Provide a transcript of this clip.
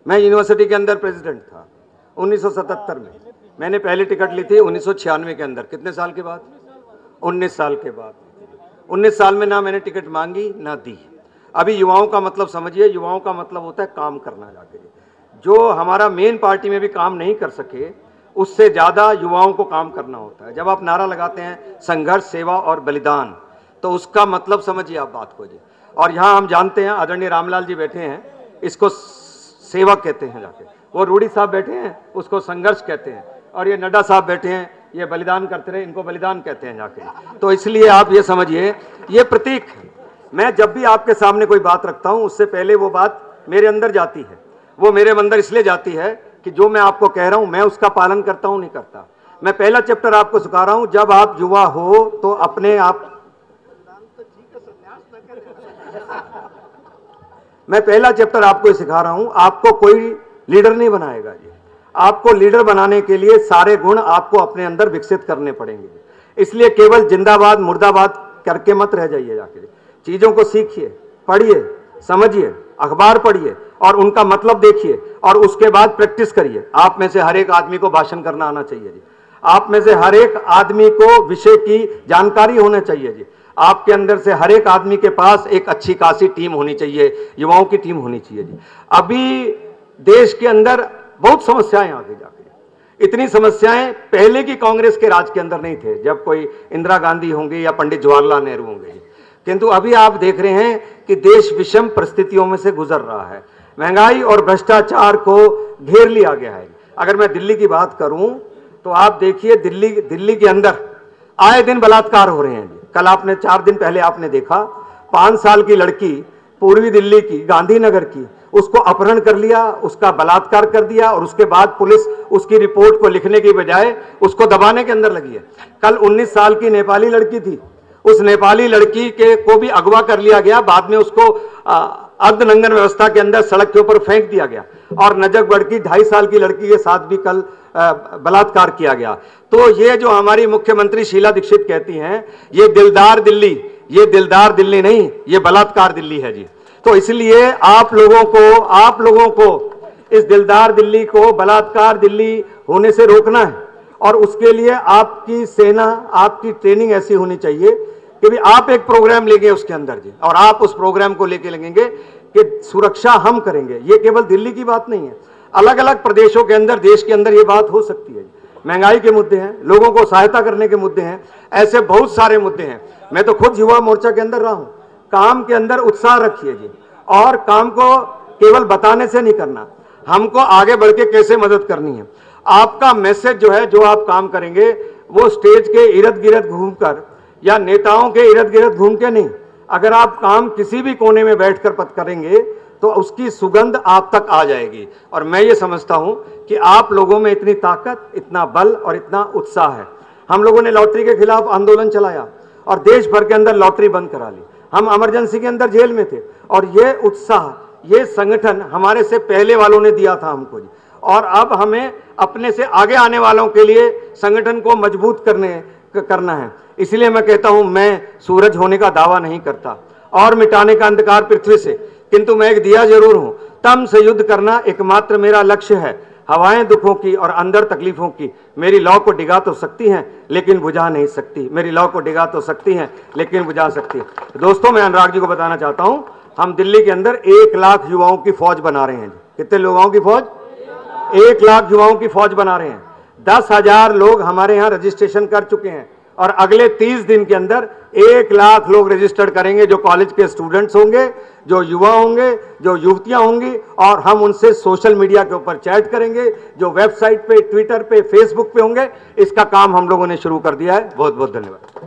मैं यूनिवर्सिटी के अंदर प्रेसिडेंट था 1977 में। मैंने पहली टिकट ली थी 1996 के अंदर। कितने साल के बाद? 19 साल के बाद। 19 साल में ना मैंने टिकट मांगी ना दी। अभी युवाओं का मतलब समझिए, युवाओं का मतलब होता है काम करना जाके। जो हमारा मेन पार्टी में भी काम नहीं कर सके, उससे ज़्यादा युवाओं को काम करना होता है। जब आप नारा लगाते हैं संघर्ष, सेवा और बलिदान, तो उसका मतलब समझिए आप बात को जी। और यहाँ हम जानते हैं, आदरणीय रामलाल जी बैठे हैं, इसको सेवा कहते हैं जाके। वो रूडी साहब बैठे हैं, उसको संघर्ष कहते हैं। और ये नड्डा साहब बैठे हैं, ये बलिदान करते रहे, इनको बलिदान कहते हैं जाके। तो इसलिए आप ये समझिए, ये प्रतीक है। मैं जब भी आपके सामने कोई बात रखता हूँ, उससे पहले वो बात मेरे अंदर जाती है। वो मेरे अंदर इसलिए जाती है कि जो मैं आपको कह रहा हूँ मैं उसका पालन करता हूँ, नहीं करता। मैं पहला चैप्टर आपको सिखा रहा हूँ, जब आप युवा हो तो अपने आप, मैं पहला चैप्टर आपको सिखा रहा हूं, आपको कोई लीडर नहीं बनाएगा जी। आपको लीडर बनाने के लिए सारे गुण आपको अपने अंदर विकसित करने पड़ेंगे। इसलिए केवल जिंदाबाद मुर्दाबाद करके मत रह जाइए जाके। चीजों को सीखिए, पढ़िए, समझिए, अखबार पढ़िए और उनका मतलब देखिए और उसके बाद प्रैक्टिस करिए। आप में से हर एक आदमी को भाषण करना आना चाहिए जी। आप में से हर एक आदमी को विषय की जानकारी होना चाहिए जी। आपके अंदर से हर एक आदमी के पास एक अच्छी खासी टीम होनी चाहिए, युवाओं की टीम होनी चाहिए जी। अभी देश के अंदर बहुत समस्याएं आगे जाके, इतनी समस्याएं पहले की कांग्रेस के राज के अंदर नहीं थे, जब कोई इंदिरा गांधी होंगे या पंडित जवाहरलाल नेहरू होंगे। किंतु अभी आप देख रहे हैं कि देश विषम परिस्थितियों में से गुजर रहा है। महंगाई और भ्रष्टाचार को घेर लिया गया है। अगर मैं दिल्ली की बात करूं तो आप देखिए, दिल्ली के अंदर आए दिन बलात्कार हो रहे हैं जी। कल आपने 4 दिन पहले आपने देखा, 5 साल की लड़की पूर्वी दिल्ली की, गांधीनगर की, उसको अपहरण कर लिया, उसका बलात्कार कर दिया और उसके बाद पुलिस उसकी रिपोर्ट को लिखने की बजाय उसको दबाने के अंदर लगी है। कल 19 साल की नेपाली लड़की थी, उस नेपाली लड़की के को भी अगवा कर लिया गया, बाद में उसको अर्धनंगन व्यवस्था के अंदर सड़क के ऊपर फेंक दिया गया। और नजफगढ़ की 2.5 साल की लड़की के साथ भी कल बलात्कार किया गया। तो ये जो हमारी मुख्यमंत्री शीला दीक्षित कहती हैं, ये दिलदार दिल्ली, ये दिलदार दिल्ली नहीं, ये बलात्कार दिल्ली है जी। तो इसलिए आप लोगों को इस दिलदार दिल्ली को बलात्कार दिल्ली होने से रोकना है। और उसके लिए आपकी सेना, आपकी ट्रेनिंग ऐसी होनी चाहिए कि भी आप एक प्रोग्राम लेंगे उसके अंदर जी, और आप उस प्रोग्राम को लेके लगेंगे कि सुरक्षा हम करेंगे। ये केवल दिल्ली की बात नहीं है, अलग अलग प्रदेशों के अंदर, देश के अंदर ये बात हो सकती है। महंगाई के मुद्दे हैं, लोगों को सहायता करने के मुद्दे हैं, ऐसे बहुत सारे मुद्दे हैं। मैं तो खुद युवा मोर्चा के अंदर रहा हूं। काम के अंदर उत्साह रखिए जी, और काम को केवल बताने से नहीं करना, हमको आगे बढ़ के कैसे मदद करनी है। आपका मैसेज जो है, जो आप काम करेंगे वो स्टेज के इर्द गिर्द घूमकर या नेताओं के इर्द गिर्द घूम के नहीं, अगर आप काम किसी भी कोने में बैठकर पत करेंगे तो उसकी सुगंध आप तक आ जाएगी। और मैं ये समझता हूं कि आप लोगों में इतनी ताकत, इतना बल और इतना उत्साह है। हम लोगों ने लॉटरी के खिलाफ आंदोलन चलाया और देश भर के अंदर लॉटरी बंद करा ली। हम इमरजेंसी के अंदर जेल में थे, और ये उत्साह, ये संगठन हमारे से पहले वालों ने दिया था हमको जी। और अब हमें अपने से आगे आने वालों के लिए संगठन को मजबूत करना है। इसलिए मैं कहता हूं, मैं सूरज होने का दावा नहीं करता और मिटाने का अंधकार पृथ्वी से, किंतु मैं एक दिया जरूर हूं। तम से युद्ध करना एकमात्र मेरा लक्ष्य है। हवाएं दुखों की और अंदर तकलीफों की मेरी लौ को डिगा तो सकती हैं लेकिन बुझा नहीं सकती। मेरी लौ को डिगा तो सकती हैं लेकिन बुझा सकती है। दोस्तों, मैं अनुराग जी को बताना चाहता हूं, हम दिल्ली के अंदर 1 लाख युवाओं की फौज बना रहे हैं। कितने लोगों की फौज? 1 लाख युवाओं की फौज बना रहे हैं। 10,000 लोग हमारे यहाँ रजिस्ट्रेशन कर चुके हैं और अगले 30 दिन के अंदर 1 लाख लोग रजिस्टर्ड करेंगे, जो कॉलेज के स्टूडेंट्स होंगे, जो युवा होंगे, जो युवतियां होंगी। और हम उनसे सोशल मीडिया के ऊपर चैट करेंगे, जो वेबसाइट पे, ट्विटर पे, फेसबुक पे होंगे। इसका काम हम लोगों ने शुरू कर दिया है। बहुत बहुत धन्यवाद।